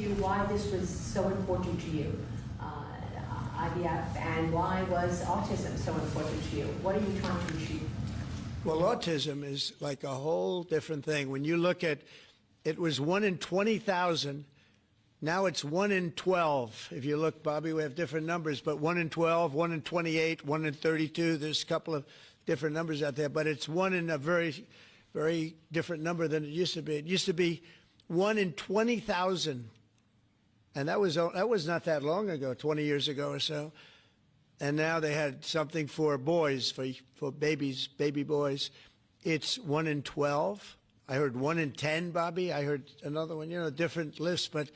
you why this was so important to you, IVF, and why was autism so important to you? What are you trying to achieve? Well, autism is like a whole different thing. When you look at, it was 1 in 20,000. Now it's 1 in 12. If you look, Bobby, we have different numbers, but 1 in 12, 1 in 28, 1 in 32. There's a couple of different numbers out there, but it's 1 in a very, very different number than it used to be. It used to be 1 in 20,000, and that was not that long ago, 20 years ago or so. And now they had something for boys, for babies, baby boys. It's 1 in 12. I heard 1 in 10, Bobby. I heard another one, different lists. But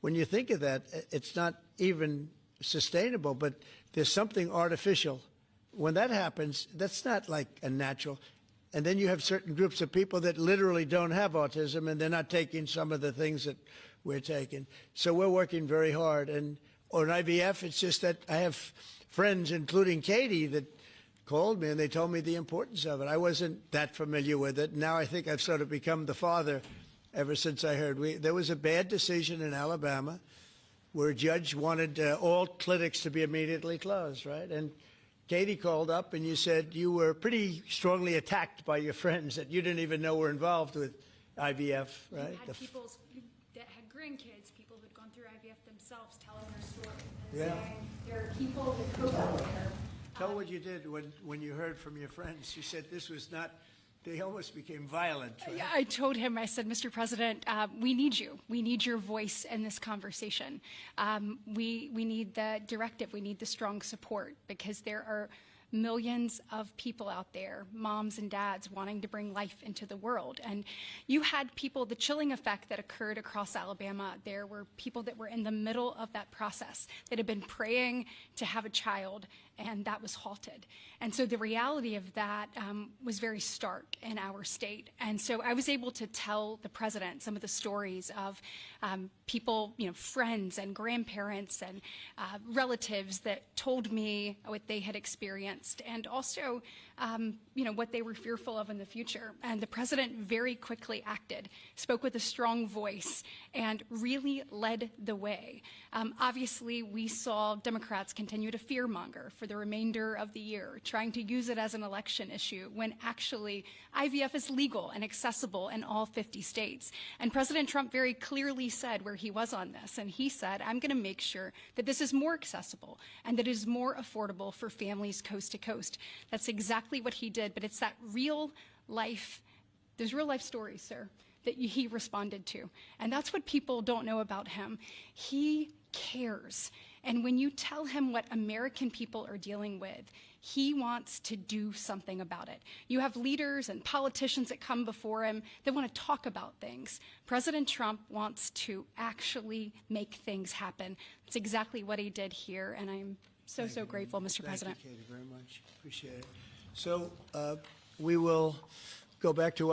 when you think of that, it's not even sustainable, but there's something artificial. When that happens, that's not like a natural. And then you have certain groups of people that literally don't have autism, and they're not taking some of the things that we're taking. So we're working very hard. And on IVF, it's just that I have friends, including Katie, that called me and they told me the importance of it. I wasn't that familiar with it. Now I think I've sort of become the father ever since I heard. There was a bad decision in Alabama where a judge wanted all clinics to be immediately closed, right? And Katie called up and you said you were pretty strongly attacked by your friends that you didn't even know were involved with IVF, right? You had people that had grandkids, people who'd gone through IVF themselves, telling their story and saying there are people that cope out there. Tell what you did when you heard from your friends. You said this was not, they almost became violent. Right? I told him, I said, Mr. President, we need you. We need your voice in this conversation. We need the directive. We need the strong support, because there are millions of people out there, moms and dads, wanting to bring life into the world. And you had people, the chilling effect that occurred across Alabama, there were people that were in the middle of that process that had been praying to have a child, and that was halted. And so the reality of that was very stark in our state. And so I was able to tell the president some of the stories of people, friends and grandparents and relatives that told me what they had experienced, and also, what they were fearful of in the future. And the president very quickly acted, spoke with a strong voice, and really led the way. Obviously, we saw Democrats continue to fearmonger for the remainder of the year, trying to use it as an election issue, when actually IVF is legal and accessible in all 50 states. And President Trump very clearly said where he was on this, and he said, I'm going to make sure that this is more accessible and that it is more affordable for families coast to coast. That's exactly what he did, but it's that real life, there's real life stories, sir, that he responded to. And that's what people don't know about him. He cares. And when you tell him what American people are dealing with, he wants to do something about it. You have leaders and politicians that come before him that want to talk about things. President Trump wants to actually make things happen. That's exactly what he did here, and I'm so grateful, Mr. President. Thank you, Katie, very much. Appreciate it. So we will go back to